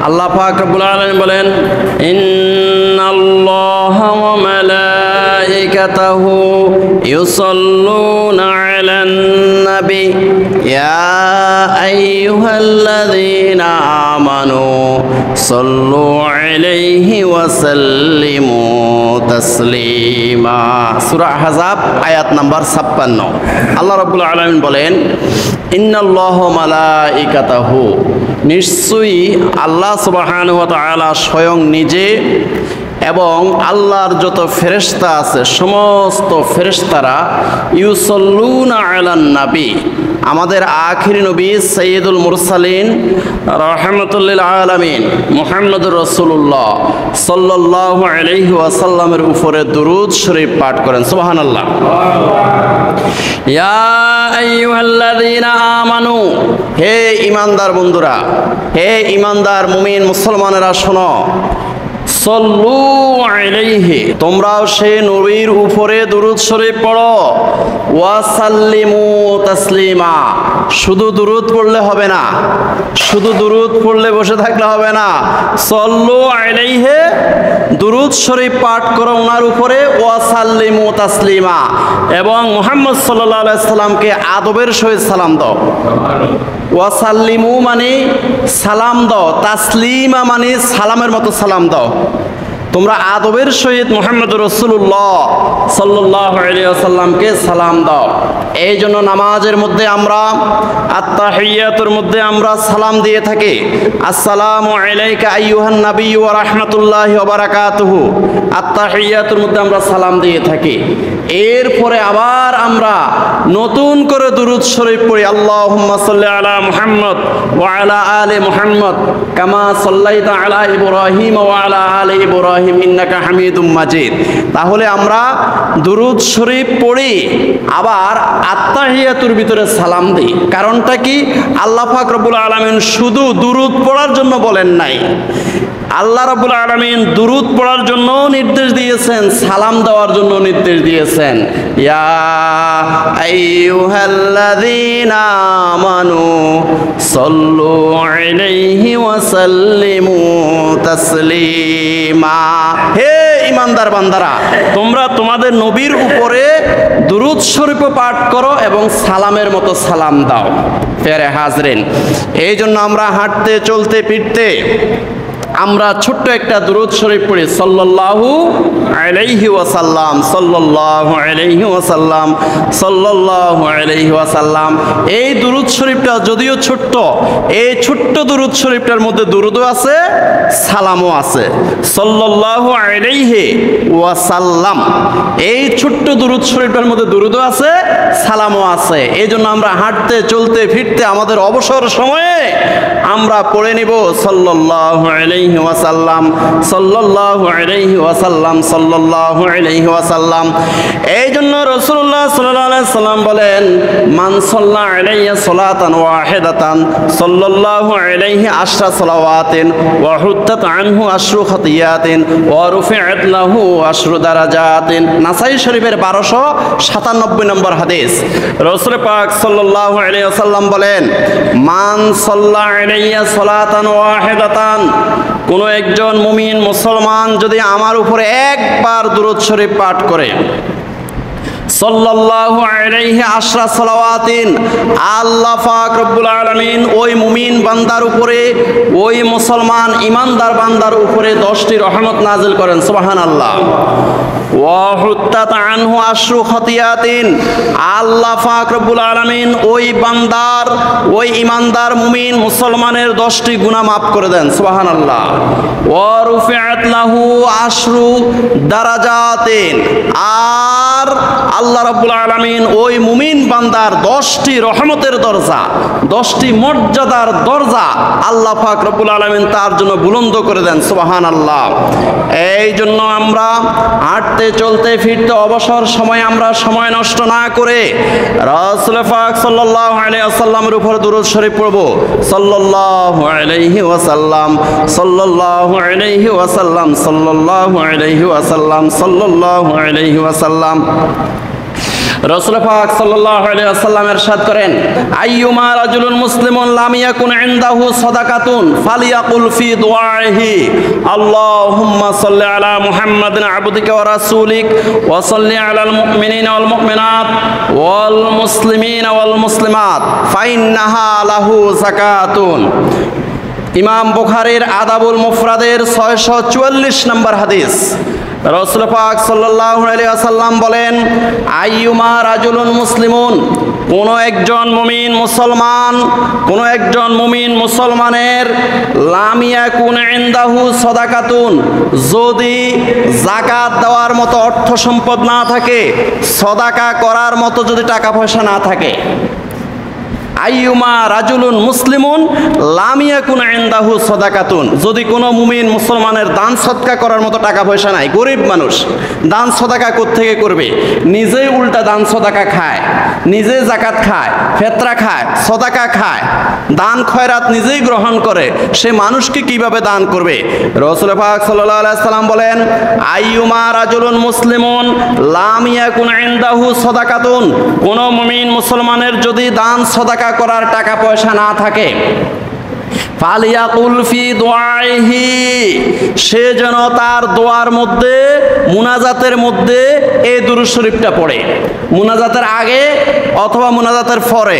আল্লাহ পাক রব্বুল আলামিন বলেন, ইন্নাল্লাহা ওয়া মালাইকাতাহু ইউসাল্লুনা আলান নবী ইয়া আইয়ুহাল্লাযীনা আমানু সাল্লু আলাইহি ওয়া সাল্লিমু তাসলিমা। সূরা আহজাব আয়াত নাম্বার 56। আল্লাহ রাব্বুল আলামিন বলেন, ইন্নাল্লাহা ওয়া মালাইকাতাহু, নিশ্চয়ই আল্লাহ সুবহানাহু ওয়া তাআলা স্বয়ং নিজে এবং আল্লাহর যত ফেরেশতা আছে সমস্ত ফেরেশতারা ইউসাল্লুনা আলান নবী, আমাদের আখির নবী সাইয়্যিদুল মুরসালিন রাহমাতুল লিল আলামিন মুহাম্মদুর রাসূলুল্লাহ সাল্লাল্লাহু আলাইহি ওয়াসাল্লামের উপরে দুরূদ শরীফ পাঠ করেন। সুবহানাল্লাহ। ইয়া আইয়ুহাল্লাযীনা আমানু, হে ঈমানদার বন্ধুরা, হে ঈমানদার মুমিন মুসলমানেরা শোনো, সল্লু আলাইহি, তোমরাও সেই নবীর উপরে দুরূদ শরীফ পড়ো, ওয়া সাল্লিমু তাসলিমা, শুধু দুরূদ পড়লে হবে না, শুধু দুরূদ পড়লে বসে থাকলে হবে না, সল্লু আলাইহি, দুরূদ শরীফ পাঠ করো ওনার উপরে, ওয়া সাল্লিমু তাসলিমা, এবং মুহাম্মদ সাল্লাল্লাহু আলাইহি সাল্লামকে আদবের সহিত সালাম দাও। ওয়া সাল্লিমু মানে সালাম দাও, তাসলিমা মানে সালামের মতো সালাম দাও। তোমরা আদবের সহিত মুহাম্মদুর রাসূলুল্লাহ সাল্লাল্লাহু আলাইহি ওয়াসাল্লামকে সালাম দাও। এই জন্য নামাজের মধ্যে আমরা আত্তাহিয়াতুর মধ্যে আমরা সালাম দিয়ে থাকি, আসসালামু আলাইকা আইয়ুহান নাবিয়্যু ওয়া রাহমাতুল্লাহি ওয়া বারাকাতুহু, আত্তাহিয়াতুর মধ্যে আমরা সালাম দিয়ে থাকি। এরপরে আবার আমরা নতুন করে দুরূদ শরীফ পড়ি, আল্লাহুম্মা সাল্লি আলা মুহাম্মদ ওয়া আলা আলি মুহাম্মদ কামা সাল্লাইতা আলা ইব্রাহিম ওয়া আলা আলি ইব্রাহিম ইন্নাকা হামিদুম মাজিদ। তাহলে আমরা দুরূদ শরীফ পড়ি, আবার আত্তাহিয়াতুর ভিতরে সালাম দিই। কারণটা কি? আল্লাহ পাক রব্বুল আলামিন শুধু দুরূদ পড়ার জন্য বলেন নাই, আল্লাহ রাব্বুল আলামিন দুরূদ পড়ার জন্য নির্দেশ দিয়েছেন, সালাম দেওয়ার জন্য নির্দেশ দিয়েছেন। ইয়া আইয়ুহাল্লাযীনা আমানু সাল্লু আলাইহি ওয়া সাল্লিমু তাসলিমা, হে ঈমানদার বান্দারা, তোমরা তোমাদের নবীর উপরে দুরূদ শরীফ পাঠ করো এবং সালামের মতো সালাম দাও। প্যারে হাজরিন, এই জন্য আমরা হাঁটতে চলতে ফিরতে আমরা ছোট্ট একটা দুরূদ শরীফ পড়ি, সাল্লাল্লাহু আলাইহি ওয়াসাল্লাম, সাল্লাল্লাহু আলাইহি ওয়াসাল্লাম, সাল্লাল্লাহু আলাইহি ওয়াসাল্লাম। এই দুরূদ শরীফটা যদিও ছোট্ট, এই ছোট্ট দুরূদ শরীফটার মধ্যে দুরূদও আছে, সালামও আছে। সাল্লাল্লাহু আলাইহি ওয়াসাল্লাম, এই ছোট্ট দুরূদ শরীফটার মধ্যে দুরূদও আছে, সালামও আছে। এই জন্য আমরা হাঁটতে চলতে ফিরতে আমাদের অবসর সময়ে আমরা পড়ে নিব সাল্লাল্লাহু আলাইহি ওয়াসাল্লাম, সাল্লাল্লাহু আলাইহি ওয়াসাল্লাম, সাল্লাল্লাহু আলাইহি ওয়াসাল্লাম। এই জন্য রাসূলুল্লাহ সাল্লাল্লাহু আলাইহি সাল্লাম বলেন, মান সাল্লা আলাইয়া সালাতান ওয়াহিদাতান সাল্লাল্লাহু আলাইহি আশরা সালাওয়াতিন ওয়া হুত্তাত আনহু আশরু খাতিয়াতিন ওয়া রুফিআত লাহু আশরু দারাজাতিন। নাসাই শরীফের 1297 নম্বর হাদিস। রাসূল পাক সাল্লাল্লাহু আলাইহি ওয়াসাল্লাম বলেন, মান সাল্লা আলাইয়া সালাতান ওয়াহিদাতান, কোনো একজন মুমিন মুসলমান যদি আমার উপরে একবার দুরূদ শরীফ পাঠ করে, সাল্লাল্লাহু আলাইহি আশরা সালাওয়াতিন, আল্লাহ পাক রব্বুল আলামিন ওই মুমিন বান্দার উপরে, ওই মুসলমান ঈমানদার বান্দার উপরে 10টি রহমত নাজিল করেন। সুবহানাল্লাহ। ওয়া হুত্তাত আনহু আশরু খাতিয়াতিন, আল্লাহ পাক রব্বুল আলামিন ওই বান্দার, ওই ঈমানদার মুমিন মুসলমানের 10টি গুনাহ মাফ করে দেন। সুবহানাল্লাহ। ওয়া রুফিআত লাহু আশরু দারাজাতিন, আর আল্লাহ রাব্বুল আলামিন ওই মুমিন বান্দার 10টি রহমতের দরজা, 10টি মর্যাদার দরজা আল্লাহ পাক রব্বুল আলামিন তার জন্য বুলন্দ করে দেন। সুবহানাল্লাহ। এই জন্য আমরা হাঁটতে চলতে ফিরতে অবসর সময় আমরা সময় নষ্ট না করে রাসূল পাক সাল্লাল্লাহু আলাইহি ওয়াসাল্লামের উপর দুরূদ শরীফ পড়ব, সাল্লাল্লাহু আলাইহি ওয়াসাল্লাম, সাল্লাল্লাহু আলাইহি ওয়াসাল্লাম, সাল্লাল্লাহু আলাইহি ওয়াসাল্লাম, সাল্লাল্লাহু আলাইহি ওয়াসাল্লাম। রাসূল পাক সাল্লাল্লাহু আলাইহি ওয়াসাল্লাম ইরশাদ করেন, আইয়ুমা রাজুলুন মুসলিমুন লাম ইয়াকুন ইনদাহু সাদাকাতুন ফালিয়াকুল ফি দুআইহি আল্লাহুম্মা সাল্লি আলা মুহাম্মাদিন আবদিকা ওয়া রাসূলিক ওয়া সাল্লি আলাল মুমিনিনা ওয়াল মুমিনাত ওয়াল মুসলিমিনা ওয়াল মুসলিমাত ফাইন্নাহা লাহু যাকাতুন। ইমাম বুখারীর আদাবুল মুফরাদের 644 নম্বর হাদিস। রাসূল পাক সাল্লাল্লাহু আলাইহি ওয়াসাল্লাম বলেন, আইয়ুমা রাজুলুন মুসলিমুন, কোন একজন মুমিন মুসলমানের লাম ইয়াকুন ইনদাহু সাদাকাতুন, যদি যাকাত দেওয়ার মতো অর্থ সম্পদ না থাকে, সাদাকা করার মতো যদি টাকা পয়সা না থাকে, আইয়ুমা রাজুলুন মুসলিমুন লাম ইয়াকুন ইনদাহু সাদাকাতুন, যদি কোনো মুমিন মুসলমানের দান সদকা করার মতো টাকা পয়সা নাই, গরিব মানুষ, দান সদকা কোত্থেকে করবে? নিজেই উল্টা দান সদকা খায়, নিজে যাকাত খায়, ফেতরা খায়, সদকা খায়, দান খয়রাত নিজেই গ্রহণ করে, সে মানুষকে কিভাবে দান করবে? রাসূল পাক সাল্লাল্লাহু আলাইহি ওয়াসাল্লাম বলেন, আইয়ুমা রাজুলুন মুসলিমুন লাম ইয়াকুন ইনদাহু সাদাকাতুন, কোন মুমিন মুসলমানের যদি দান সদকা করার টাকা পয়সা না থাকে, ফালিয়াকুল ফি দুআইহি, সে যেন তার দোয়ার মধ্যে, মুনাজাতের মধ্যে এই দুরূদ শরীফটা পড়ে। মুনাজাতের আগে অথবা মুনাজাতের পরে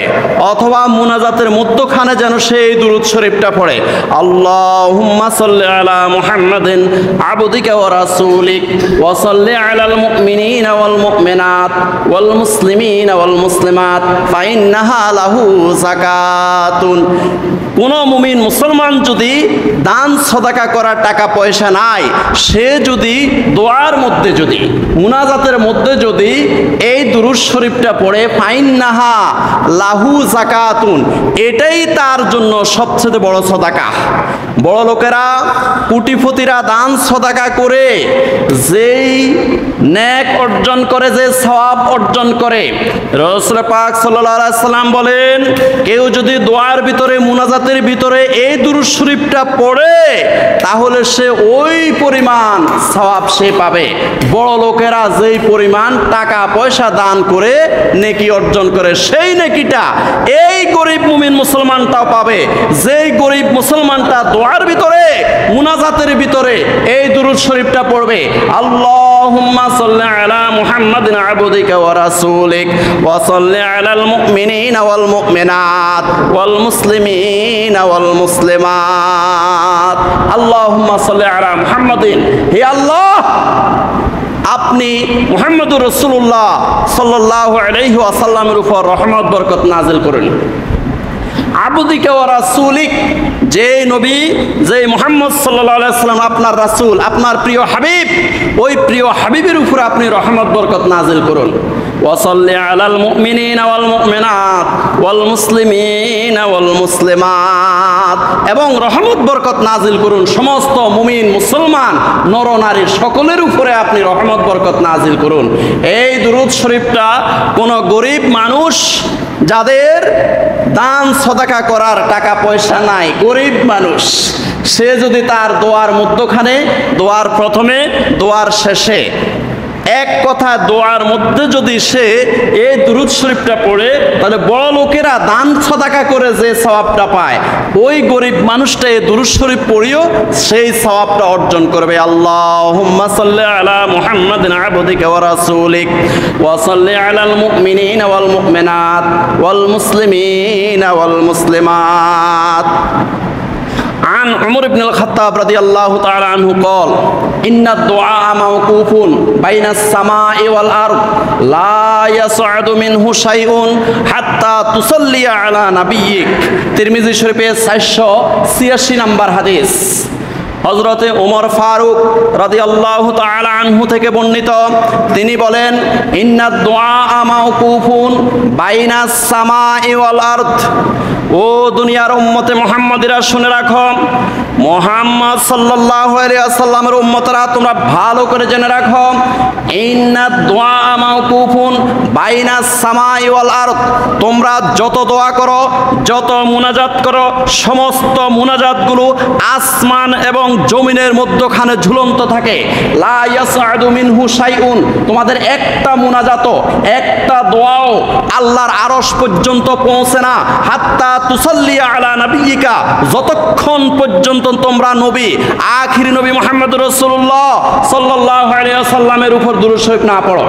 অথবা মুনাজাতের মধ্যখানে যেন সে এই দুরূদ শরীফটা পড়ে। আল্লাহুম্মা সাল্লি আলা মুহাম্মাদিন আবদিকা ওয়া রাসূলিক ওয়া সাল্লি আলাল মুমিনিনা ওয়াল মুমিনাত ওয়াল মুসলিমিনা ওয়াল মুসলিমাত ফাইন্নাহা লাহু যাকাতুন। কোন মুমিন মুসলমান যদি দান সদাকা করার টাকা পয়সা নাই, সে যদি দোয়ার মধ্যে, যদি মুনাজাতের মধ্যে যদি এই দুরূদ শরীফটা পড়ে, ফাইন্নাহা লাহু যাকাতুন, এটাই তার জন্য সবচেয়ে বড় সদাকা। বড় লোকেরা, কোটিপতিরা দান সদাকা করে যেই নেক অর্জন করে, যে সওয়াব অর্জন করে, রাসূল পাক সাল্লাল্লাহু আলাইহি ওয়াসাল্লাম বলেন, কেউ যদি দোয়ার ভিতরে, মুনাজাতের ভিতরে এই দুরূদ শরীফটা পড়ে, তাহলে সে ওই পরিমাণ সওয়াব সে পাবে। বড় লোকেরা যেই পরিমাণ টাকা পয়সা দান করে নেকি অর্জন করে, সেই নেকিটা এই গরিব মুমিন মুসলমানটাও পাবে। যেই গরিব মুসলমানটা দোয়ার ভিতরে, মুনাজাতের ভিতরে এই দুরূদ শরীফটা পড়বে, আল্লাহুম্মা সাল্লি আলা মুহাম্মাদিন আবদিকা ওয়া রাসূলিক ওয়া সাল্লি আলাল মুমিনিনা ওয়াল মুমিনাত ওয়াল মুসলিমিনা ওয়াল মুসলিমাত আল্লাহুম্মা সাল্লি আলা মুহাম্মাদিন, হে আল্লাহ, আপনি মুহাম্মদুর রাসূলুল্লাহ সাল্লাল্লাহু আলাইহি ওয়াসাল্লামের উপর রহমত বরকত নাযিল করুন। আবদিকা ওয়া রাসূলিক, যে নবী, যে মুহাম্মদ সাল্লাল্লাহু আলাইহি ওয়াসাল্লাম আপনার রাসূল, আপনার প্রিয় হাবিব, ওই প্রিয় হাবিবের উপর আপনি রহমত বরকত নাযিল করুন। ওয়া সাল্লি আলাল মুমিনিনা ওয়াল মুমিনাত ওয়াল মুসলিমিনা ওয়াল মুসলিমাত, এবং রহমত বরকত নাযিল করুন সমস্ত মুমিন মুসলমান নর নারী সকলের উপরে আপনি রহমত বরকত নাযিল করুন। এই দুরূদ শরীফটা কোন গরিব মানুষ, যাদের দান সদাকা করার টাকা পয়সা নাই, গরিব মানুষ, সে যদি তার দোয়ার মধ্যখানে, দোয়ার প্রথমে, দোয়ার শেষে, এক কথা দোয়ার মধ্যে যদি সে এই দুরূদ শরীফটা পড়ে, তাহলে বড় লোকেরা দান সদাকা করে যে সওয়াবটা পায়, ওই গরিব মানুষটা এই দুরূদ শরীফ পড়িও সেই সওয়াবটা অর্জন করবে। আল্লাহুম্মা সাল্লি আলা মুহাম্মাদিন আবদিকা ওয়া রাসূলিক ওয়া সাল্লি আলাল মুমিনিনা ওয়াল মুমিনাত ওয়াল মুসলিমিনা ওয়াল মুসলিমাত। عن عمر بن الخطاب رضي الله تعالى عنه قال إن الدعاء موقوف بين السماء والأرض لا يصعد منه شيء حتى تصلي على نبيك। তিরমিজি শরীফে 486 নম্বর হাদিস। হযরতে ওমর ফারুক রাদিয়াল্লাহু তাআলা আনহু থেকে বর্ণিত, তিনি বলেন, ইন্নাদ দুআ মাওকুফুন বাইনাস সামাই ওয়াল আরদ। ও দুনিয়ার উম্মতে মুহাম্মাদিরা, শুনে রাখো, মুহাম্মদ সাল্লাল্লাহু আলাইহি ওয়াসাল্লামের উম্মতরা, তোমরা ভালো করে জেনে রাখো, ইন্নাদ দুআ মাওকুফুন বাইনাস সামাই ওয়াল আরদ, তোমরা যত দোয়া করো, যত মুনাজাত করো, সমস্ত মুনাজাতগুলো আসমান এবং জমিনের মধ্যখানে ঝুলন্ত থাকে। লা ইয়াসআদু মিনহু শাইউন, তোমাদের একটা মুনাজাতও, একটা দোয়াও আল্লাহর আরশ পর্যন্ত পৌঁছে না। হাত্তা তুসাল্লি আলা নাবিয়িকা, যতক্ষণ পর্যন্ত তোমরা নবী, আখির নবী মুহাম্মদ রাসূলুল্লাহ সাল্লাল্লাহু আলাইহি ওয়াসাল্লামের উপর দুরূদ শরীফ না পড়ো।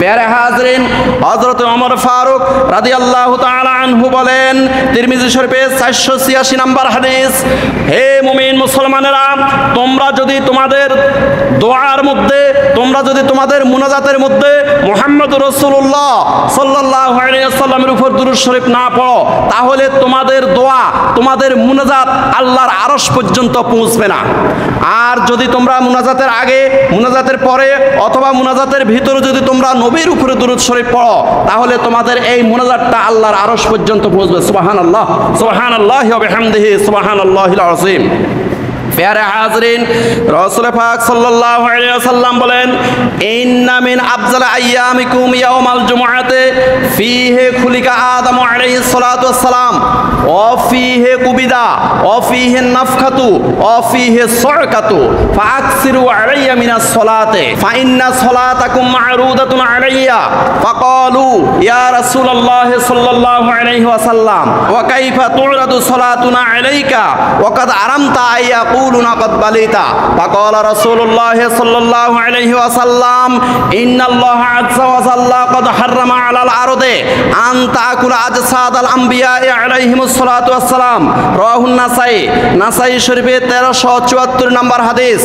প্যারে হাজরিন, হযরত ওমর ফারুক রাদিয়াল্লাহু তাআলা আনহু বলেন, তিরমিজি শরীফে 486 নম্বর হাদিস, হে মুমিন মুসলমানেরা, তোমরা যদি তোমাদের দোয়ার মধ্যে, তোমরা যদি তোমাদের মুনাজাতের মধ্যে মুহাম্মদ রাসূলুল্লাহ সাল্লাল্লাহু আলাইহি ওয়াসাল্লামের উপর দুরূদ শরীফ না পড়ো, তাহলে তোমাদের দোয়া, তোমাদের মুনাজাত আল্লাহর আরশ পর্যন্ত পৌঁছবে না। আর যদি তোমরা মুনাজাতের আগে, মুনাজাতের পরে অথবা মুনাজাতের ভিতরে যদি তোমরা নবীর উপরে দুরূদ শরীফ পড়ো, তাহলে তোমাদের এই মুনাজাতটা আল্লাহর আরশ পর্যন্ত পৌঁছবে। সুবহানাল্লাহ, সুবহানাল্লাহি ওয়া বিহামদিহি, সুবহানাল্লাহিল আযীম। প্যারে হাজরিন, রাসূল পাক সাল্লাল্লাহু আলাইহি ওয়াসাল্লাম বলেন, ইন্না মিন আফজাল আইয়ামিকুম ইয়াউমাল জুমআতি ফীহি খুলিকা আদম আলাইহিস সালাতু ওয়াস সালাম ওয়া ফীহি কুবিদা ওয়া ফীহি নাফখাতু ওয়া ফীহি সুরকাতু ফাআকসিরু আলাইয়া মিনাস সালাতি ফা ইন্না সালাতাকুম মা'রুদাতুন আলাইয়া ফাকালু ইয়া রাসূলুল্লাহ সাল্লাল্লাহু আলাইহি ওয়াসাল্লাম ওয়া কাইফা তু'রাদু সালাতুনা আলাইকা ওয়া কাদ আরামতা আইয়া قد بليت فقال رسول الله صلى الله عليه وسلم إن الله عز وجل قد حرم على الأرض أن تأكل أجساد الأنبياء عليهم الصلاة والسلام رواه النسائي নাসাই শরীফে 1374 নম্বর হাদিস।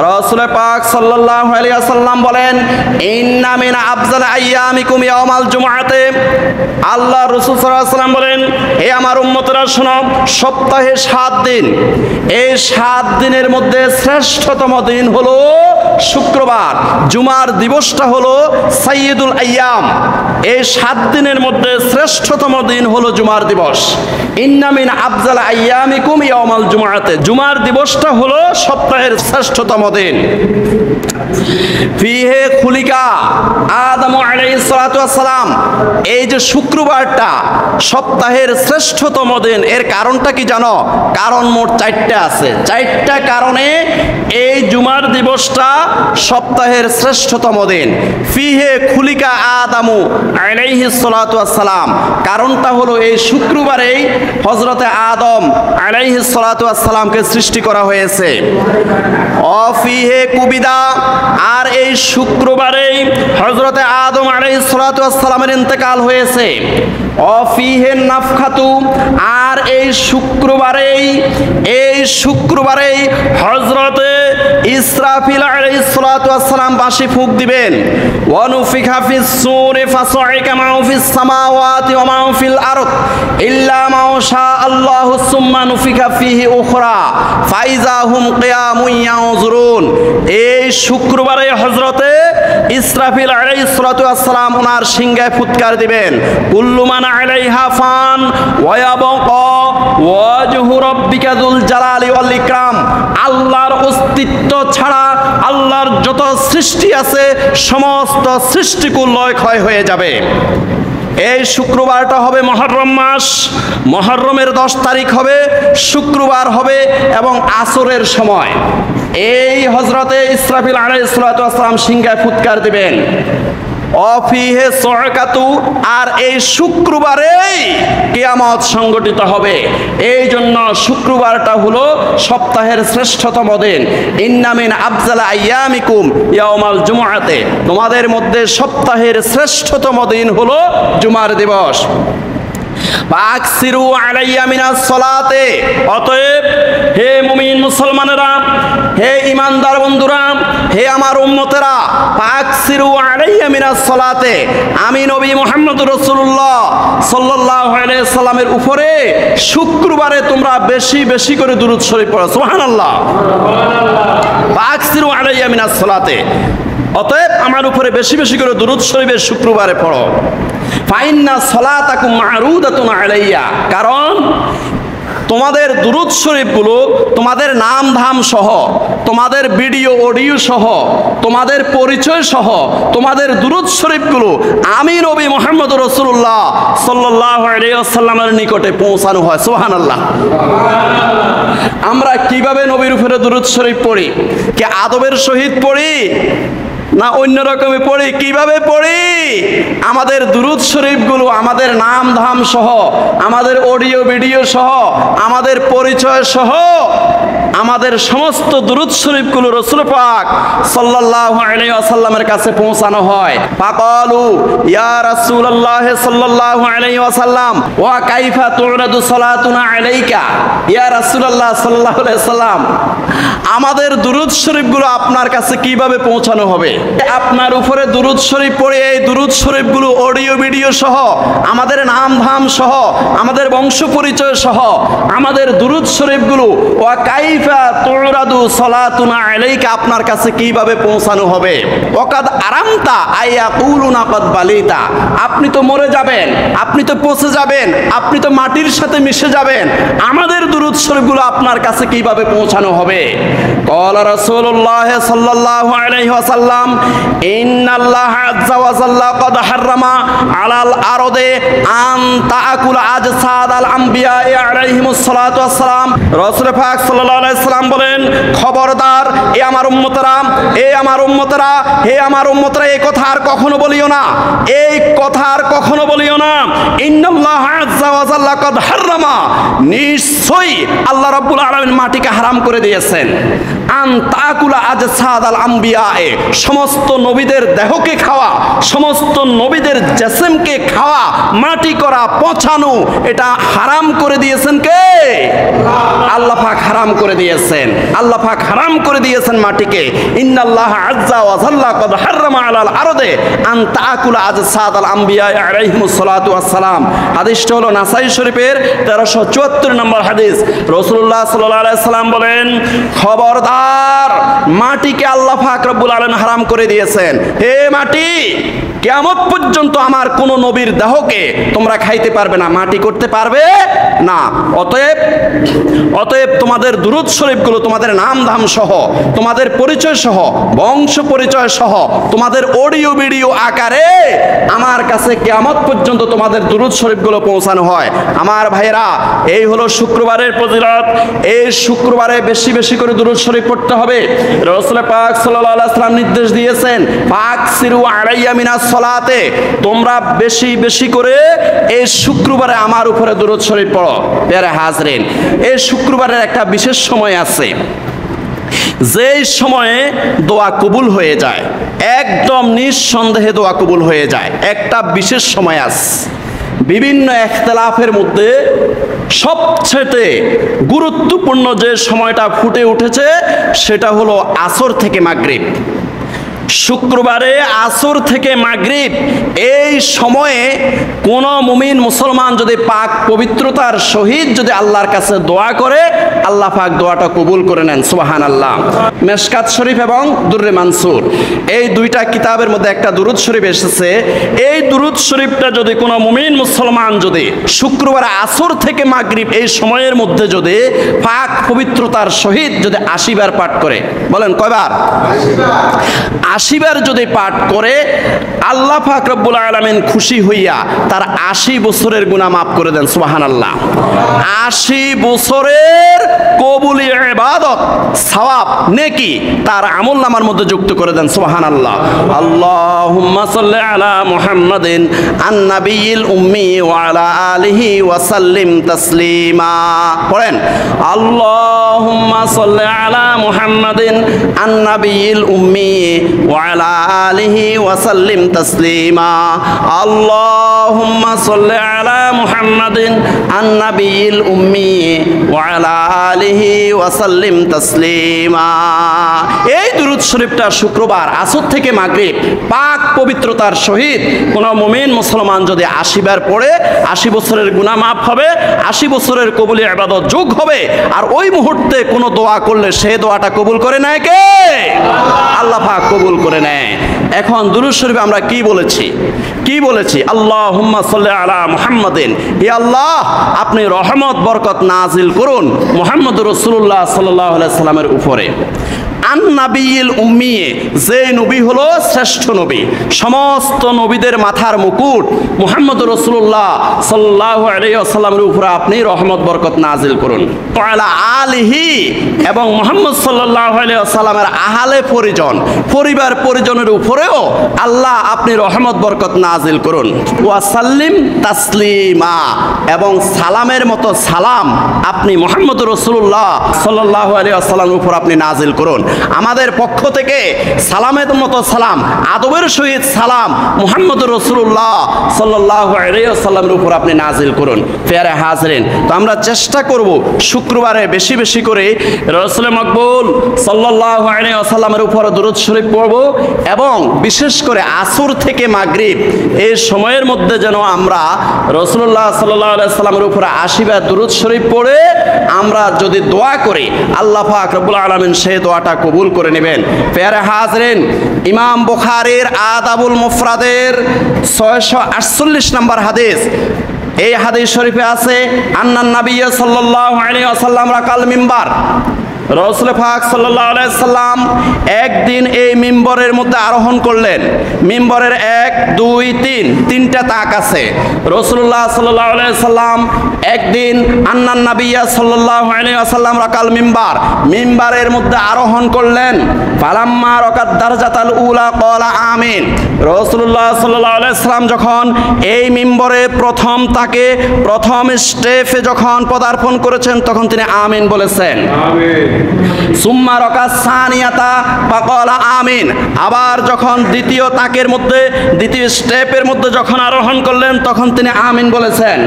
রাসূল পাক সাল্লাল্লাহু আলাইহি ওয়াসাল্লাম বলেন, ইন্না মিন আফজাল আইয়ামিকুম ইয়াউমাল জুমআতি, আল্লাহ রাসূল সাল্লাল্লাহু আলাইহি ওয়াসাল্লাম বলেন, হে আমার উম্মতরা শোনো, সপ্তাহে 7 দিন, এই 7 দিনের মধ্যে শ্রেষ্ঠতম দিন হলো শুক্রবার। জুমার দিবসটা হলো সাইয়্যিদুল আইয়াম। এই 7 দিনের মধ্যে শ্রেষ্ঠতম দিন হলো জুমার দিবস। ইন্না মিন আফজাল আইয়ামিকুম ইয়াউমাল জুমআতি, জুমার দিবসটা হলো সপ্তাহের শ্রেষ্ঠতম দিন। ফীহি খুলিকা আদম আলাইহিস সালাতু ওয়াস সালাম, এই যে শুক্রবারটা সপ্তাহের শ্রেষ্ঠতম দিন, এর কারণটা কি জানো? কারণ মোট 4টা আছে। 4টা কারণে এই জুমার দিবসটা সপ্তাহের শ্রেষ্ঠতম দিন। ফীহি খুলিকা আদামু আলাইহিস সালাতু ওয়াস সালাম, কারণটা হলো এই শুক্রবারেই হযরতে আদম আলাইহিস সালাতু ওয়াস সালামকে সৃষ্টি করা হয়েছে। অফিহে কুবিদা, আর এই শুক্রবারেই হযরতে আদম আলাইহিস সালাতু ওয়াস সালামের ইন্তেকাল হয়েছে। অফিহে নাফখাতু, আর এই শুক্রবারেই হযরতে ইসরাফিল আলাইহিস সালাতু ওয়াস সালাম বাঁশি ফুঁক দিবেন। ওয়া নুফিখা ফিস সূরি ফাসাইকা মা ফিস সামাওয়াতি ওয়া মা ফিল আরদ ইল্লা মা শা আল্লাহু সুম্মা নুফিখা ফিহি উখরা ফাইজা হুম কিয়ামুন ইয়ানজুরুন। এই শুক্রবারে হযরতে ইসরাফিল আলাইহিস সালাতু ওয়াস সালাম ওনার সিংহায় ফুৎকার দিবেন, কুল্লু মান আলাইহা ফান ওয়া ইয়াবকা ওয়াজহু রাব্বিকা যুল জালালি ওয়াল ইকরাম। আল্লাহর অস্তিত্ব ছাড়া আল্লাহর যত সৃষ্টি আছে সমস্ত সৃষ্টিকুল লয় ক্ষয় হয়ে যাবে। এই শুক্রবারটা হবে মুহররম মাস, মুহররমের 10 তারিখ হবে, শুক্রবার হবে এবং আসরের সময় এই হযরতে ইসরাফিল আলাইহিস সালাতু ওয়াস সালাম সিংহায় ফুৎকার দিবেন। অফিহে সুরকাতু, আর এই শুক্রবারেই কিয়ামত সংগঠিত হবে। এই জন্য শুক্রবারটা হলো সপ্তাহের শ্রেষ্ঠতম দিন। ইন্না মিন আফজাল আইয়ামিকুম ইয়াউমাল জুমআতি, তোমাদের মধ্যে সপ্তাহের শ্রেষ্ঠতম দিন হলো জুমার দিবস। ফাকসিরু আলাইয়া মিনাস সালাতে, অতএব হে মুমিন মুসলমানেরা, হে ইমানদার বন্ধুরা, হে আমার উম্মতেরা, ফাকসিরু আলাইয়া মিনাস সালাতে, আমি নবী মুহাম্মদ রাসূলুল্লাহ সাল্লাল্লাহু আলাইহি সাল্লামের উপরে শুক্রবারে তোমরা বেশি বেশি করে দুরূদ শরীফ পড়ো। সুবহানাল্লাহ, ফাকসিরু আলাইয়া মিনাস সালাতে, অতএব আমার উপরে বেশি বেশি করে দুরূদ শরীফের শুক্রবারে পড়ো। ফাইন্না সালাতাকুম মা'রুদাতুন আলাইয়া, কারণ তোমাদের দুরূদ শরীফগুলো তোমাদের নাম ধাম সহ, তোমাদের ভিডিও অডিও সহ, তোমাদের পরিচয় সহ তোমাদের দুরূদ শরীফগুলো আমি নবী মুহাম্মদ রাসূলুল্লাহ সাল্লাল্লাহু আলাইহি ওয়াসাল্লামের নিকটে পৌঁছানো হয়। সুবহানাল্লাহ। আমরা কিভাবে নবীর উপরে দুরূদ শরীফ পড়ি? কি আদবের সহিত পড়ি না অন্য রকমে পড়ি? কিভাবে পড়ি? আমাদের দুরূদ শরীফগুলো আমাদের নাম ধাম সহ, আমাদের অডিও ভিডিও সহ, আমাদের পরিচয় সহ আমাদের সমস্ত দুরূদ শরীফগুলো রাসূল পাক সাল্লাল্লাহু আলাইহি ওয়াসাল্লামের কাছে পৌঁছানো হয়। ফাকালু ইয়া রাসূলুল্লাহ সাল্লাল্লাহু আলাইহি ওয়াসাল্লাম ওয়া কাইফা তুরাদু সালাতুনা আলাইকা, ইয়া রাসূলুল্লাহ সাল্লাল্লাহু আলাইহি ওয়াসাল্লাম আমাদের দুরূদ শরীফগুলো আপনার কাছে কিভাবে পৌঁছানো হবে? আপনার উপরে দুরূদ শরীফ পড়ে এই দুরূদ শরীফগুলো অডিও ভিডিও সহ, আমাদের নাম ধাম সহ, আমাদের বংশ পরিচয় সহ আমাদের দুরূদ শরীফগুলো ওয়া কাইফা তুরাদু সালাতুনা আলাইকা আপনার কাছে কিভাবে পৌঁছানো হবে? ওয়াকাদ আরামতা আইয়াকুলুনা কাদ বালিতা, আপনি তো মরে যাবেন, আপনি তো পচে যাবেন, আপনি তো মাটির সাথে মিশে যাবেন, আমাদের দুরূদ শরীফগুলো আপনার কাছে কিভাবে পৌঁছানো হবে? ক্বালা রাসূলুল্লাহ সাল্লাল্লাহু আলাইহি ওয়াসাল্লাম ইন্নাল্লাহা আযজা ওয়া জাল্লা ক্বাদ হাররামা আলাল আরদে আন তাআকুল আজসাদাল আমবিয়া আলাইহিমুস সালাতু ওয়াস সালাম। রাসূল পাক সাল্লাল্লাহু আলাইহি ওয়াসাল্লাম বলেন, খবরদার এ আমার উম্মতরা, এ আমার উম্মতরা, হে আমার উম্মতরা, এই কথা আর কখনো বলিও না, এই কথা আর কখনো বলিও না। ইন্নাল্লাহা আযজা ওয়া জাল্লা ক্বাদ হাররামা, নিশ্চয়ই আল্লাহ রাব্বুল আলামিন মাটিকে হারাম করে দিয়েছেন আন তাকুলা আজসাদাল আমবিয়া, সমস্ত নবীদের দেহকে খাওয়া, সমস্ত নবীদের জিসমকে খাওয়া, মাটি করা, পচানো, এটা হারাম করে দিয়েছেন কে? আল্লাহ পাক হারাম করে দিয়েছেন। আল্লাহ পাক হারাম করে দিয়েছেন মাটিকে। ইন্নাল্লাহ আযজা ওয়া জাল্লা ক্বাদ হাররামা আলাল আরদে আন তাকুলা আজসাদাল আমবিয়া আলাইহিমুস সালাতু ওয়াস সালাম। হাদিসটা হলো নাসাই শরীফের 1374 নম্বর হাদিস। রাসূলুল্লাহ সাল্লাল্লাহু আলাইহি সাল্লাম বলেন, খবরদার মাটিকে আল্লাহ পাক রব্বুল আলামিন হারাম করে দিয়েছেন। হে মাটি, কিয়ামত পর্যন্ত আমার কোন নবীর দেহকে তোমরা খাইতে পারবে না, মাটি করতে পারবে না। অতএব তোমাদের দুরূদ শরীফগুলো তোমাদের নাম ধাম সহ, তোমাদের পরিচয় সহ, বংশ পরিচয় সহ, তোমাদের অডিও ভিডিও আকারে আমার কাছে কিয়ামত পর্যন্ত তোমাদের দুরূদ শরীফগুলো পৌঁছানো হয়। আমার ভাইয়েরা, এই হলো শুক্রবারের ফজিলত। এই শুক্রবারে বেশি বেশি করে দুরূদ শরীফ পড়তে হবে। রাসূল পাক সাল্লাল্লাহু আলাইহি ওয়াসাল্লাম নির্দেশ দিয়েছেন, ফাকসিরু আলাইয়া মিনাস সালাতে, তোমরা বেশি বেশি করে এই শুক্রবারে আমার উপরে দুরূদ শরীফ পড়ো। প্যারা হাজরিন, এই শুক্রবারের একটা বিশেষ সময় আছে, যেই সময়ে দোয়া কবুল হয়ে যায়, একদম নিঃসন্দেহে দোয়া কবুল হয়ে যায়। একটা বিশেষ সময় আছে, বিভিন্ন ইখতিলাফের মধ্যে সবচেয়ে গুরুত্বপূর্ণ যে সময়টা ফুটে উঠেছে সেটা হলো আসর থেকে মাগরিব। শুক্রবারে আসর থেকে মাগরিব, এই সময়ে কোন মুমিন মুসলমান যদি পাক পবিত্রতার সহিত যদি আল্লাহর কাছে দোয়া করে, আল্লাহ পাক দোয়াটা কবুল করে নেন। সুবহানাল্লাহ। মেশকাত শরীফ এবং দুররে মানসুর, এই দুইটা কিতাবের মধ্যে একটা দুরূদ শরীফ এসেছে। এই দুরূদ শরীফটা যদি কোনো মুমিন মুসলমান যদি শুক্রবারে আসর থেকে মাগরিব এই সময়ের মধ্যে যদি পাক পবিত্রতার সহিত যদি 80 বার পাঠ করে, বলেন কয়বার? 80 বার যদি পাঠ করে, আল্লাহ পাক রব্বুল আলামিন খুশি হইয়া তার 80 বছরের গুনাহ মাফ করে দেন। সুবহানাল্লাহ। 80 বছরের কবুল ইবাদত, সওয়াব, নেকি তার আমলনামার মধ্যে যুক্ত করে দেন। সুবহানাল্লাহ। আল্লাহুম্মা সাল্লি আলা মুহাম্মাদিন আন-নাবিয়্যিল উম্মি ওয়া আলা আলিহি ওয়া সাল্লিম তাসলিমা। পড়েন, আল্লাহুম্মা সাল্লি আলা মুহাম্মাদিন আন-নাবিয়্যিল উম্মি ওয়া আলা আলিহি ওয়া সাল্লিম তাসলিমা। আল্লাহুম্মা সাল্লি আলা মুহাম্মাদিন আন-নাবিয়্যিল উম্মি ওয়া আলা আলিহি ওয়া সাল্লিম তাসলিমা। এই দুরূদ শরীফটা শুক্রবার আসর থেকে মাগরিব পাক পবিত্রতার সহিত কোন মুমিন মুসলমান যদি 80 বার পড়ে, 80 বছরের গুনাহ মাফ হবে, 80 বছরের কবুল ইবাদত যোগ হবে। আর ওই মুহূর্তে কোনো দোয়া করলে সেই দোয়াটা কবুল করে নেয় কে? আল্লাহ পাক কবুল করে নেয়। এখন দুরূদ শরীফে আমরা কি বলেছি? আল্লাহুম্মা সাল্লি আলা মুহাম্মাদিন, হে আল্লাহ আপনি রহমত বরকত নাজিল করুন মুহাম্মদুর রাসূলুল্লাহ সাল্লাল্লাহু আলাইহি সাল্লামের উপরে। আন-নাবিয়্যিল উম্মি, যে নবী হলো শ্রেষ্ঠ নবী, সমস্ত নবীদের মাথার মুকুট মুহাম্মদুর রাসূলুল্লাহ সাল্লাল্লাহু আলাইহি ওয়াসাল্লামের উপরে আপনি রহমত বরকত নাজিল করুন। ওয়ালা আলিহি, এবং মুহাম্মদ সাল্লাল্লাহু আলাইহি ওয়াসাল্লামের আহলে পরিবার পরিজনের উপরেও আল্লাহ আপনি রহমত বরকত নাজিল করুন। ওয়া সাল্লিম তাসলিমা, এবং সালামের মতো সালাম আপনি মুহাম্মদুর রাসূলুল্লাহ সাল্লাল্লাহু আলাইহি ওয়াসাল্লামের উপর আপনি নাজিল করুন। আমাদের পক্ষ থেকে সালামের মতো সালাম, আদবের সহিত সালাম মুহাম্মদুর রাসূলুল্লাহ সাল্লাল্লাহু আলাইহি ওয়াসাল্লামের উপর আপনি নাজিল করুন। প্যারা হাজরিন, তো আমরা চেষ্টা করব শুক্রবারে বেশি বেশি করে রাসূল মকবুল সাল্লাল্লাহু আলাইহি ওয়াসাল্লামের উপর দরুদ শরীফ পড়ব, এবং বিশেষ করে আসর থেকে মাগরিব এই সময়ের মধ্যে যেন আমরা রাসূলুল্লাহ সাল্লাল্লাহু আলাইহি ওয়াসাল্লামের উপর 80 বার দরুদ শরীফ পড়ে আমরা যদি দোয়া করি, আল্লাহ পাক রব্বুল আলামিন সেই দোয়াটা কবুল করে নেবেন। প্যারা হাজরিন, ইমাম বুখারীর আদাবুল মুফরাদের 648 নম্বর হাদিস, এই হাদিস শরীফে আছে আন্নান নবী সাল্লাল্লাহু আলাইহি ওয়াসাল্লাম রাকাল মিম্বার, রাসূল পাক সাল্লাল্লাহু আলাইহি সাল্লাম একদিন এই মিম্বরের মধ্যে আরোহণ করলেন। মিম্বরের 1 2 3 তিনটা তাক আছে। রাসূলুল্লাহ সাল্লাল্লাহু আলাইহি সাল্লাম একদিন আন্নান নবী সাল্লাল্লাহু আলাইহি ওয়াসাল্লাম রাকাল মিম্বারের মধ্যে আরোহণ করলেন। ফালাম্মা রাকাত দারজাতাল উলা ক্বালা আমিন, রাসূলুল্লাহ সাল্লাল্লাহু আলাইহি সাল্লাম যখন এই মিম্বরে প্রথম তাকে প্রথম স্টেপে যখন পদার্পণ করেছেন তখন তিনি আমিন বলেছেন। আমিন। সুম্মা রাকাত সানিয়াতা ফাকালা আমিন, আবার যখন দ্বিতীয় তাকের মধ্যে দ্বিতীয় স্টেপের মধ্যে যখন আরোহণ করলেন তখন তিনি আমিন বলেছেন।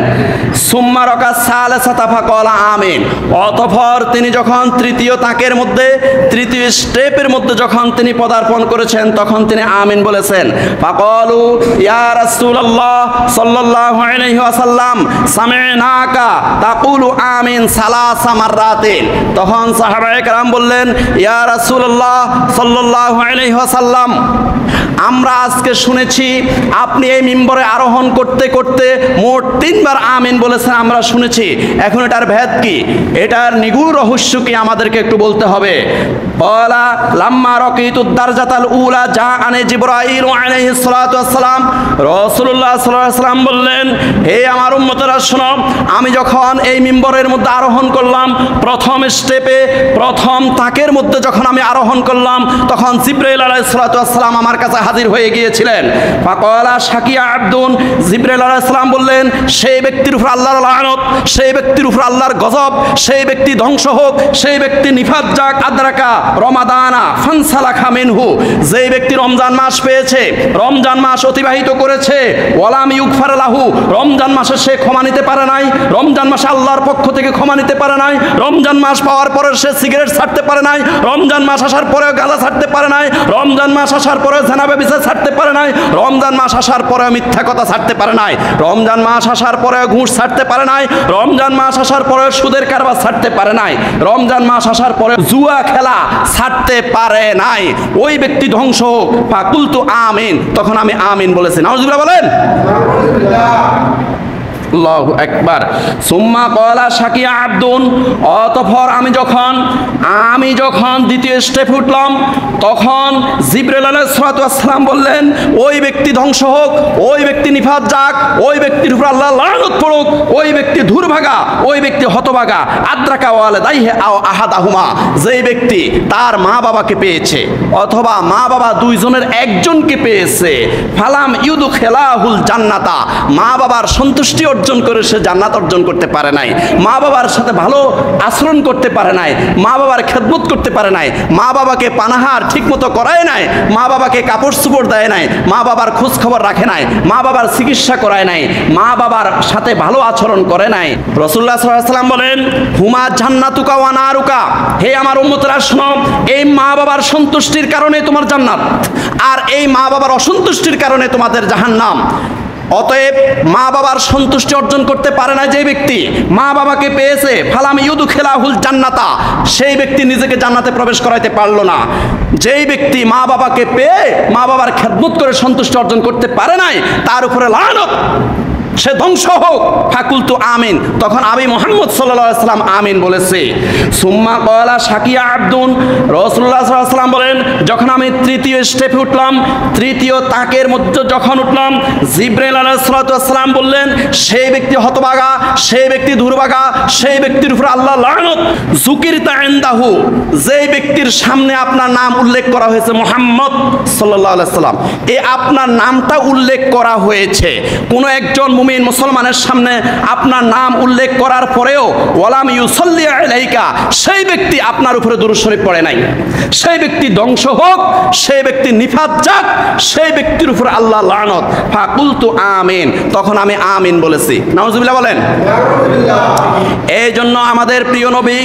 সুম্মা রাকাত সালাসাতা ফাকালা আমিন, অতঃপর তিনি যখন তৃতীয় তাকের মধ্যে তৃতীয় স্টেপের মধ্যে যখন তিনি পদার্পণ করেছেন তখন তিনি আমিন বলেছেন। ফাকালু ইয়া রাসূলুল্লাহ সাল্লাল্লাহু আলাইহি ওয়াসাল্লাম সামি'নাকা তাকুলু আমিন সালাসা মাররাতিন, তখন সাহাবায়ে কেরাম বললেন, ইয়া রাসূলুল্লাহ সাল্লাল্লাহু আলাইহি ওয়াসাল্লাম, আমরা আজকে শুনেছি আপনি এই মিম্বরে আরোহণ করতে করতে মোট 3 বার আমিন বলেছেন, আমরা শুনেছি। এখন এটার ভেদ কি, এটার নিগূঢ় রহস্য কি আমাদেরকে একটু বলতে হবে। বলা লাম্মা রাকিতুদ দারজাতাল উলা জাআনি জিবরাইল আলাইহিস সালাতু ওয়াস সালাম, রাসূলুল্লাহ সাল্লাল্লাহু আলাইহি ওয়াসাল্লাম বললেন, হে আমার উম্মতেরা শোনো, আমি যখন এই মিম্বরের মধ্যে আরোহণ করলাম, প্রথম স্টেপে প্রথম তাকের মধ্যে যখন আমি আরোহণ করলাম তখন জিবরাইল আলাইহিস সালাতু ওয়াস সালাম আমার কাছে হাজির হয়ে গিয়েছিলেন। ফাকালা শাকিয়া আব্দুন, জিবরাইল আলাইহিস সালাম বললেন, সেই ব্যক্তির উপর আল্লাহর লানত, সেই ব্যক্তির উপর আল্লাহর গজব, সেই ব্যক্তি ধ্বংস হোক, সেই ব্যক্তি নিফাত যাক আদরাকা রমাদানা ফানসালাখা মিনহু, যেই ব্যক্তি রমজান মাস পেয়েছে, রমজান মাস অতিবাহিত করেছে, ওয়ালাম ইউগফার লাহু, রমজান মাসে সে ক্ষমা নিতে পারে নাই, রমজান মাসে আল্লাহর পক্ষ থেকে ক্ষমা নিতে পারে নাই, রমজান মাস পাওয়ার পরে সে সিগারেট ছাড়তে পারে নাই, রমজান মাস আসার পরেও গাঁজা ছাড়তে পারে নাই, রমজান মাস আসার পরেও জেনা ব্যভিচার ছাড়তে পারে নাই, রমজান মাস আসার পরেও মিথ্যা কথা ছাড়তে পারে নাই, রমজান মাস আসার পরেও ঘুষ ছাড়তে পারে নাই, রমজান মাস আসার পরেও সুদের কারবার ছাড়তে পারে নাই, রমজান মাস আসার পরে জুয়া খেলা ছাড়তে পারে নাই, ওই ব্যক্তি ধ্বংস হোক। ফাকুলতু আমিন, তখন আমি আমিন বলেছি। নাউজুবিল্লাহ বলেন। আল্লাহু আকবার। সুম্মা ক্বালা শাকিয়া আব্দুন, অতঃপর আমি যখন দ্বিতীয় স্টেপে উঠলাম তখন জিবরাইল আলাইহিস সালাতু ওয়াস সালাম বললেন, ওই ব্যক্তি ধ্বংস হোক, ওই ব্যক্তি নিফাত যাক, ওই ব্যক্তির উপর আল্লাহর লানত পড়ুক, ওই ব্যক্তি দুর্ভাগা, ওই ব্যক্তি হতভাগা, আদ্রাকা ওয়ালিদাইহি আও আহাদাহুমা, যেই ব্যক্তি তার মা বাবাকে পেয়েছে অথবা মা বাবা দুইজনের একজনকে পেয়েছে, ফালাম ইউদখিলাহুল জান্নাতা, মা বাবার সন্তুষ্টি অর্জন করে সে জান্নাত অর্জন করতে পারে নাই, মা বাবার সাথে ভালো আচরণ করতে পারে নাই, মা বাবার খেদমত করতে পারে নাই, মা বাবাকে পানাহার ঠিকমতো করায় নাই, মা বাবাকে কাপড় চোপড় দেয় নাই, মা বাবার খোঁজ খবর রাখে নাই, মা বাবার চিকিৎসা করায় নাই, মা বাবার সাথে ভালো আচরণ করে নাই। রাসূলুল্লাহ সাল্লাল্লাহু আলাইহি ওয়াসাল্লাম বলেন, হুমা জান্নাতুকা ওয়া নারুকা, হে আমার উম্মতরা শোনো, এই মা বাবার সন্তুষ্টির কারণে তোমার জান্নাত, আর এই মা বাবার অসন্তুষ্টির কারণে তোমাদের জাহান্নাম। অতএব মা বাবার সন্তুষ্টি অর্জন করতে পারে না যে ব্যক্তি, মা বাবাকে পেয়েছে ফালাম ইউদখিলাহুল জান্নাতা, সেই ব্যক্তি নিজেকে জান্নাতে প্রবেশ করাইতে পারলো না। যেই ব্যক্তি মা বাবাকে পেয়ে মা বাবার খেদমত করে সন্তুষ্টি অর্জন করতে পারে নাই, তার উপরে লানত, সে ধ্বংস হোক। ফাকুলতু আমিন, তখন আমি মুহাম্মদ সাল্লাল্লাহু আলাইহি সাল্লাম আমিন বলেছি। সুম্মা ক্বালা শাকিয়া আব্দুন, রাসূলুল্লাহ সাল্লাল্লাহু আলাইহি সাল্লাম বলেন, যখন আমি তৃতীয় স্টেপে উঠলাম, তৃতীয় তাকের মধ্যে যখন উঠলাম, জিবরাইল আলাইহিস সালাতু ওয়াস সালাম বললেন, সেই ব্যক্তি হতভাগা, সেই ব্যক্তি দুর্ভাগা, সেই ব্যক্তির উপর আল্লাহ লানত। যুকিরতা ইনদাহু, যেই ব্যক্তির সামনে আপনার নাম উল্লেখ করা হয়েছে মুহাম্মদ সাল্লাল্লাহু আলাইহি সাল্লাম, এই আপনার নামটা উল্লেখ করা হয়েছে, কোন একজন মুমিন মুসলমানের সামনে আপনার নাম উল্লেখ করার পরেও ওয়ালাম ইউসাল্লি আলাইকা, সেই ব্যক্তি আপনার উপরে দুরূদ শরীফ পড়ে নাই, সেই ব্যক্তি ধ্বংস হোক, সেই ব্যক্তি নিফাত যাক, সেই ব্যক্তির উপর আল্লাহ লানত। ফাকুলতু আমিন, তখন আমি আমিন বলেছি। নাউজুবিল্লাহ বলেন। এই জন্য আমাদের প্রিয় নবী,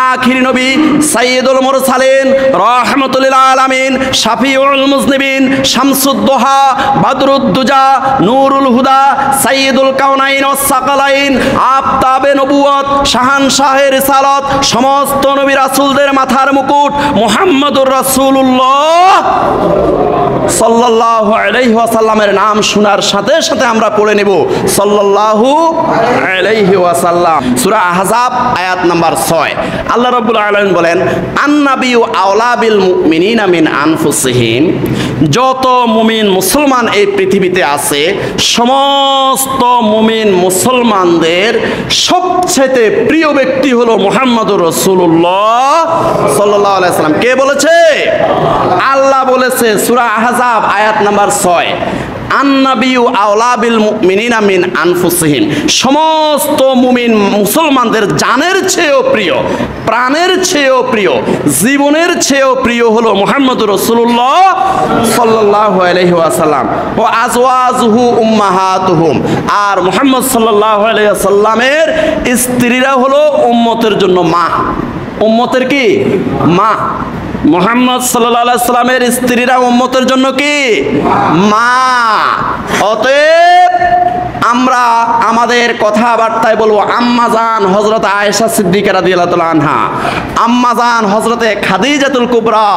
আখিরি নবী, সাইয়্যিদুল মুরসালিন, রাহমাতুল লিল আলামিন, শাফিউল মুজনিবিন, শামসুদ্দোহা, বাদরুদ্দুজা, নূরুল হুদা, সাইয়্যিদুল কাউনাইন ওয়াস সাকালাইন, আফতাবে নবুয়ত, শাহানশাহে রিসালাত, সমস্ত নবী রাসূলদের মাথার মুকুট মুহাম্মদুর রাসূলুল্লাহ সাল্লাল্লাহু আলাইহি ওয়াসাল্লামের নাম শোনার সাথে সাথে আমরা পড়ে নেব সাল্লাল্লাহু আলাইহি ওয়াসাল্লাম। সূরা আহজাব আয়াত নাম্বার 6, আল্লাহ রাব্বুল আলামিন বলেন, আন-নাবিয়্যু আওলা বিল মুমিনিনা মিন আনফুসিহিম, যত মুমিন মুসলমান এই পৃথিবীতে আছে, সমস্ত মুমিন মুসলমানদের সবচেয়ে প্রিয় ব্যক্তি হলো মুহাম্মদুর রাসূলুল্লাহ সাল্লাল্লাহু আলাইহি ওয়াসাল্লাম। কে বলেছে? আল্লাহ বলেছে, সূরা আহজাব আয়াত নাম্বার 6, আন-নাবিয়্যু আওলা বিল মুমিনিনা মিন আনফুসিহিম, সমস্ত মুমিন মুসলমানদের জানের চেয়েও প্রিয়, প্রাণের চেয়েও প্রিয়, জীবনের চেয়েও প্রিয় হলো মুহাম্মদুর রাসূলুল্লাহ সাল্লাল্লাহু আলাইহি ওয়াসাল্লাম। ও আজওয়াজুহু উম্মাহাতুহুম, আর মুহাম্মদ সাল্লাল্লাহু আলাইহি ওয়াসাল্লামের স্ত্রীরা হলো উম্মতের জন্য মা। উম্মতের কি? মা। মুহাম্মদ সাল্লাল্লাহু আলাইহি সাল্লামের স্ত্রীরা উম্মতের জন্য কি? মা। অতএব আমরা আমাদের কথাবার্তায় বলবো আম্মাজান হযরত আয়েশা সিদ্দিকা রাদিয়াল্লাহু তাআলা আনহা, আম্মাজান হযরতে খাদিজাতুল কুবরা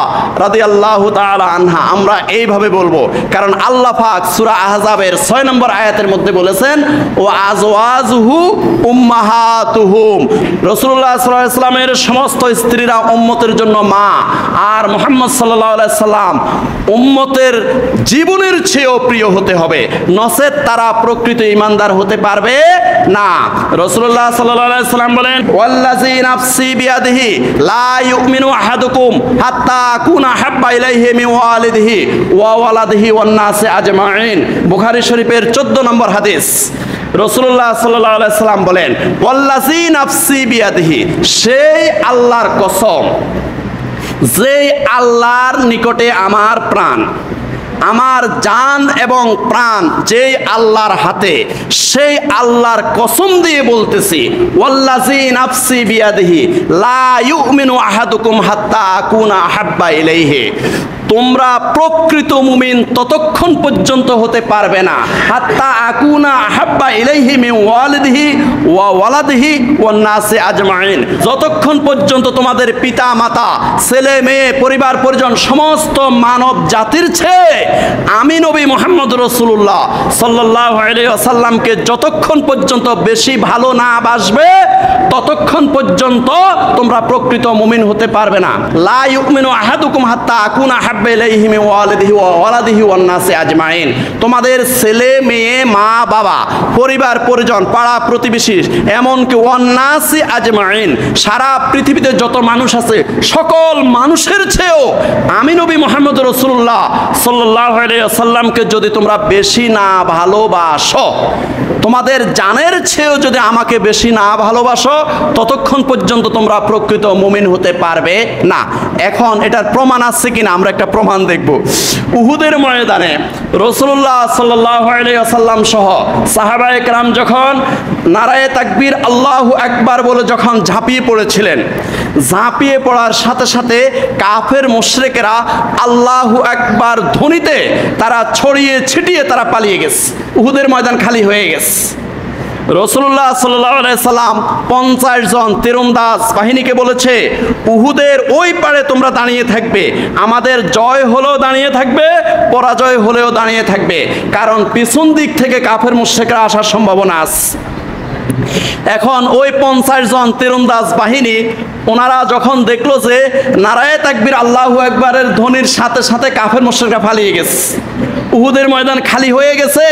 রাদিয়াল্লাহু তাআলা আনহা, আমরা এইভাবে বলবো, কারণ আল্লাহ পাক সূরা আহজাবের 6 নম্বর আয়াতের মধ্যে বলেছেন, ও আজওয়াজুহু উম্মাহাতুহুম, রাসূলুল্লাহ সাল্লাল্লাহু আলাইহি সাল্লামের সমস্ত স্ত্রীরা উম্মতের জন্য মা, আর মুহাম্মদ সাল্লাল্লাহু আলাইহি সাল্লাম উম্মতের জীবনের চেয়েও প্রিয় হতে হবে, নচেত তারা প্রকৃত ঈমানদার হতে পারবে না। রাসূলুল্লাহ সাল্লাল্লাহু আলাইহি সাল্লাম বলেন, ওয়াল্লাযী নাফসি বিয়াদিহি লা ইউমিনু আহাদুকুম হাত্তা আকুনা হাব্বা ইলাইহি মিন ওয়ালিদিহি ওয়া ওয়ালাদিহি ওয়ান নাসি আজমাইন, বুখারী শরীফের 14 নম্বর হাদিস। রাসূলুল্লাহ সাল্লাল্লাহু আলাইহি সাল্লাম বলেন, ওয়াল্লাযী নাফসি বিয়াদিহি, সেই আল্লাহর কসম, যেই আল্লাহর নিকটে আমার প্রাণ, আমার জান এবং প্রাণ যেই আল্লাহর হাতে, সেই আল্লাহর কসম দিয়ে বলতেছি, ওয়াল্লাযী নাফসি বিয়াদিহি লা ইউমিনু আহাদুকুম হাত্তা আকুনা আহাব্বা ইলাইহি, তোমরা প্রকৃত মুমিন ততক্ষণ পর্যন্ত হতে পারবে না, হাত্তা আকুনা আহাব্বা ইলাইহি মিন ওয়ালিদিহি ওয়া ওয়ালাদিহি ওয়ান নাসি আজমাইন, যতক্ষণ পর্যন্ত তোমাদের পিতা মাতা, ছেলে মেয়ে, পরিবার পরিজন, সমস্ত মানব জাতির চেয়ে আমি নবী মুহাম্মদ রাসূলুল্লাহ সাল্লাল্লাহু আলাইহি ওয়াসাল্লামকে যতক্ষণ পর্যন্ত বেশি ভালো না বাসবে, ততক্ষণ পর্যন্ত তোমরা প্রকৃত মুমিন হতে পারবে না। লা ইউমিনু আহাদুকুম হাত্তা আকুনা আহাব্বা ইলাইহি মিন ওয়ালিদিহি ওয়া ওয়ালাদিহি ওয়ান নাসি আজমাইন, তোমাদের ছেলে মেয়ে, মা বাবা, পরিবার পরিজন, পাড়া প্রতিবেশী, এমনকি ওয়ান নাসি আজমাইন, সারা পৃথিবীতে যত মানুষ আছে সকল মানুষের চেয়েও আমি নবী মুহাম্মদ রাসূলুল্লাহ সাল্লাল্লাহু আলাইহি ওয়াসাল্লামকে যদি তোমরা বেশি না ভালোবাসো, তোমাদের জানের চেয়েও যদি আমাকে বেশি না ভালোবাসো, ততক্ষণ পর্যন্ত তোমরা প্রকৃত মুমিন হতে পারবে না। এখন এটার প্রমাণ আছে কিনা আমরা একটা প্রমাণ দেখব। উহুদের ময়দানে রাসূলুল্লাহ সাল্লাল্লাহু আলাইহি ওয়াসাল্লাম সহ সাহাবায়ে কেরাম যখন নারায়ে তাকবীর আল্লাহু আকবার বলে যখন ঝাঁপিয়ে পড়েছিলেন, ঝাঁপিয়ে পড়ার সাথে সাথে কাফের মুশরিকেরা আল্লাহু আকবার ধ্বনিতে তারা ছড়িয়ে ছিটিয়ে তারা পালিয়ে গেছে। উহুদের ময়দান খালি হয়ে গেছে। রাসূলুল্লাহ সাল্লাল্লাহু আলাইহি সাল্লাম 50 জন তীরন্দাজ বাহিনীকে বলেছে, উহুদের ওই পারে তোমরা দাঁড়িয়ে থাকবে, আমাদের জয় হলেও দাঁড়িয়ে থাকবে, পরাজয় হলেও দাঁড়িয়ে থাকবে, কারণ পিছন দিক থেকে কাফের মুশরিকরা আসার সম্ভাবনা আছে। এখন ওই 50 জন তীরন্দাজ বাহিনী ওনারা যখন দেখলো যে নারায়ে তাকবীর আল্লাহু আকবারের ধ্বনির সাথে সাথে কাফের মুশরিকরা পালিয়ে গেছে, উহুদের ময়দান খালি হয়ে গেছে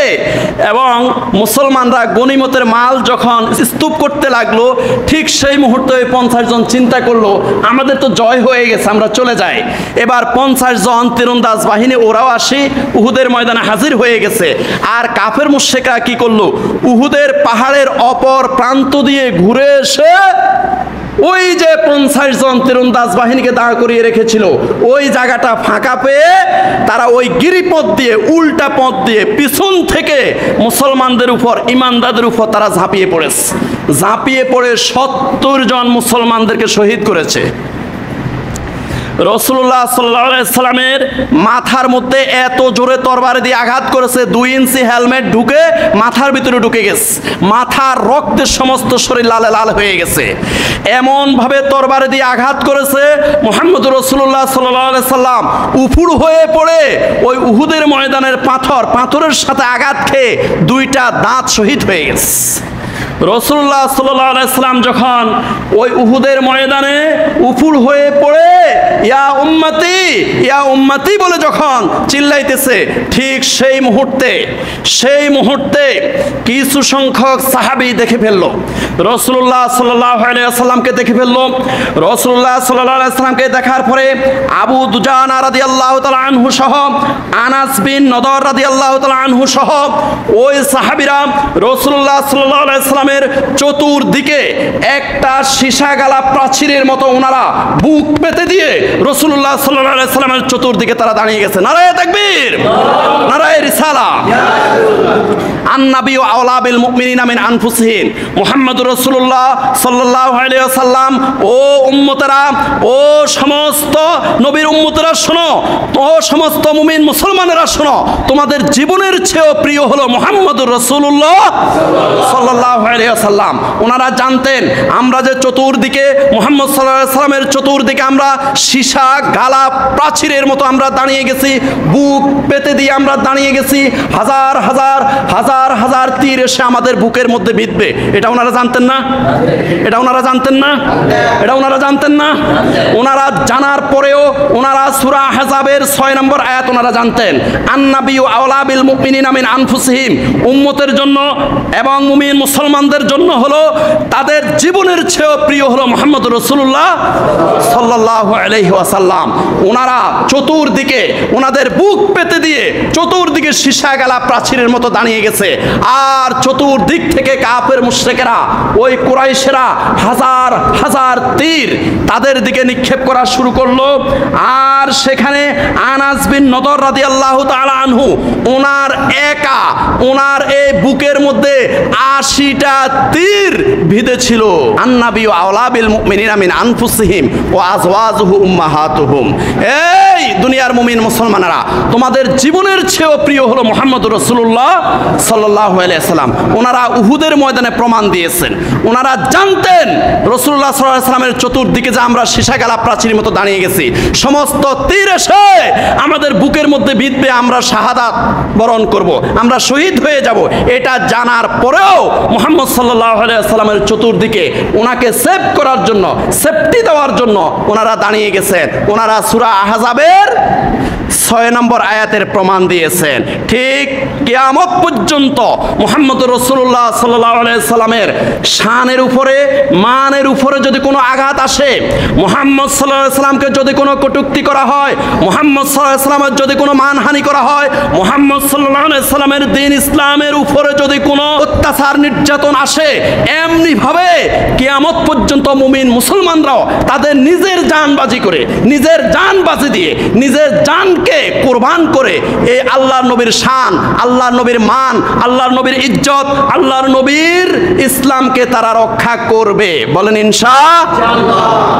এবং মুসলমানরা গনিমতের মাল যখন স্তূপ করতে লাগলো, ঠিক সেই মুহূর্তে ওই 50 জন চিন্তা করলো আমাদের তো জয় হয়ে গেছে, আমরা চলে যাই। এবার 50 জন তীরন্দাজ বাহিনী ওরাও আসি উহুদের ময়দানে হাজির হয়ে গেছে। আর কাফের মুশরিকরা কি করলো, উহুদের পাহাড়ের অপর প্রান্ত দিয়ে ঘুরে এসে ওই যে 50 জন তীরন্দাজ বাহিনীকে দাঁড় করিয়ে রেখেছিল ওই জায়গাটা ফাঁকা পেয়ে তারা ওই গিরিপথ দিয়ে, উল্টা পথ দিয়ে পিছন থেকে মুসলমানদের উপর, ইমানদারদের উপর তারা ঝাঁপিয়ে পড়েছে। ঝাঁপিয়ে পড়ে 70 জন মুসলমানদেরকে শহীদ করেছে। রাসূলুল্লাহ সাল্লাল্লাহু আলাইহি সাল্লামের মাথার মধ্যে এত জোরে তরবারি দিয়ে আঘাত করেছে, 2 ইঞ্চি হেলমেট ঢুকে মাথার ভিতরে ঢুকে গেছে, মাথার রক্তে সমস্ত শরীর লাল লাল হয়ে গেছে। এমন ভাবে তরবারি দিয়ে আঘাত করেছে মুহাম্মদুর রাসূলুল্লাহ সাল্লাল্লাহু আলাইহি সাল্লাম উপুড় হয়ে পড়ে ওই উহুদের ময়দানের পাথরের সাথে আঘাত খেয়ে 2টা দাঁত শহীদ হয়ে গেছে। রাসূলুল্লাহ সাল্লাল্লাহু আলাইহি সাল্লাম যখন ওই উহুদের ময়দানে উপুড় হয়ে পড়ে ইয়া উম্মতি বলে যখন চিল্লাইতেছে, ঠিক সেই মুহূর্তে কিছু সংখ্যক সাহাবী দেখে ফেললো রাসূলুল্লাহ সাল্লাল্লাহু আলাইহি ওয়াসাল্লামকে দেখে ফেললো। রাসূলুল্লাহ সাল্লাল্লাহু আলাইহি ওয়াসাল্লামকে দেখার পরে আবু দুজানা রাদিয়াল্লাহু তাআলা আনহু সহ, আনাস বিন নদর রাদিয়াল্লাহু তাআলা আনহু সহ ওই সাহাবীরা রাসূলুল্লাহ সাল্লাল্লাহু আলাইহি ওয়াসাল্লামের চতুর্দিকে একটা সীসা গালা প্রাচীরের মতো ওনারা বুক পেতে দিয়ে রাসূলুল্লাহ সাল্লাল্লাহু আলাইহি ওয়াসাল্লামের চতুর্দিকে তারা দাঁড়িয়ে গেছে। নারায়ে তাকবীর, নারায়ে রিসালা। আন-নাবিয়্যু আওলা বিল মুমিনিনা মিন আনফুসিহিম, মুহাম্মদুর রাসূলুল্লাহ সাল্লাল্লাহু আলাইহি ওয়াসাল্লাম, ও উম্মতেরা, ও সমস্ত নবীর উম্মতেরা শোনো, ও সমস্ত মুমিন মুসলমানেরা শোনো, তোমাদের জীবনের চেয়েও প্রিয় হলো মুহাম্মদুর রাসূলুল্লাহ সাল্লাল্লাহু আলাইহি ওয়াসাল্লাম। ওনারা জানতেন আমরা যে চতুর্দিকে মুহাম্মদ সাল্লাল্লাহু আলাইহি ওয়াসাল্লামের চতুর্দিকে আমরা সীসা গালা প্রাচীরের মতো আমরা দাঁড়িয়ে গেছি, বুক পেতে দিয়ে আমরা দাঁড়িয়ে গেছি, হাজার হাজার হাজার হাজার তীর এসে আমাদের বুকের মধ্যে বিঁধবে, এটা ওনারা জানতেন না? এটা ওনারা জানতেন না? এটা ওনারা জানতেন না? ওনারা জানার পরেও ওনারা সূরা আহজাবের 6 নম্বর আয়াত ওনারা জানতেন, আন-নাবিয়্যু আওলা বিল মুমিনিনা মিন আনফুসিহিম, উম্মতের জন্য এবং মুমিন মুসলমানদের জন্য হলো তাদের জীবনের চেয়েও প্রিয় হলো মুহাম্মদুর রাসূলুল্লাহ সাল্লাল্লাহু আলাইহি ওয়াসাল্লাম। ওনারা চতুর্দিকে ওনাদের বুক পেতে দিয়ে চতুর্দিকে সীসা গালা প্রাচীরের মতো দাঁড়িয়ে গেছে। আর চতুর্দিক থেকে কাফের মুশরিকেরা, ওই কুরাইশেরা হাজার হাজার তীর তাদের দিকে নিক্ষেপ করা শুরু করলো। আর সেখানে আনাস বিন নদর রাদিয়াল্লাহু তাআলা আনহু, ওনার এই বুকের মধ্যে 80টা তীর বিঁধেছিল। আন-নাবিয়্যু আওলা বিল মুমিনিনা মিন আনফুসিহিম ওয়া আজওয়াজুহু উম্মাহাতুহুম। এই দুনিয়ার মুমিন মুসলমানেরা, তোমাদের জীবনের চেয়েও প্রিয় হলো মুহাম্মদুর রাসূলুল্লাহ সাল্লাল্লাহু আলাইহি ওয়াসাল্লাম। ওনারা উহুদের ময়দানে প্রমাণ দিয়েছেন, ওনারা জানতেন রাসূলুল্লাহ সাল্লাল্লাহু আলাইহি ওয়াসাল্লামের চতুর্দিকে যে আমরা সীসা গালা প্রাচীরের মতো দাঁড়িয়ে গেছি, সমস্ত তীর এসে আমাদের বুকের মধ্যে বিঁধবে, আমরা শাহাদাত বরণ করব, আমরা শহীদ হয়ে যাব। এটা জানার পরেও মুহাম্মদ সাল্লাল্লাহু আলাইহি ওয়াসাল্লামের চতুর্দিকে ওনাকে সেভ করার জন্য, সেফটি দেওয়ার জন্য ওনারা দাঁড়িয়ে গেছেন। ওনারা সূরা আহজাবের 6 নম্বর আয়াতের প্রমাণ দিয়েছেন। ঠিক কিয়ামত পর্যন্ত মুহাম্মদুর রাসূলুল্লাহ সাল্লাল্লাহু আলাইহি ওয়াসাল্লামের শানের উপরে, মানের উপরে যদি কোনো আঘাত আসে, মুহাম্মদ সাল্লাল্লাহু আলাইহি ওয়াসাল্লামকে যদি কোনো কটূক্তি করা হয়, মুহাম্মদ সাল্লাল্লাহু আলাইহি ওয়াসাল্লামের যদি কোনো মানহানি করা হয়, মুহাম্মদ সাল্লাল্লাহু আলাইহি ওয়াসাল্লামের দ্বীন ইসলামের উপরে যদি কোনো অত্যাচার নির্যাতন আসে, এমনি ভাবে কিয়ামত পর্যন্ত মুমিন মুসলমানরাও তাদের নিজের জান বাজি করে নিজের জান বাঁচি দিয়ে, নিজের জানকে কোরবান করে এই আল্লাহর নবীর শান, আল্লাহর নবীর মান, আল্লাহর নবীর ইজ্জত, আল্লাহর নবীর ইসলামকে তারা রক্ষা করবে। বলেন ইনশাআল্লাহ।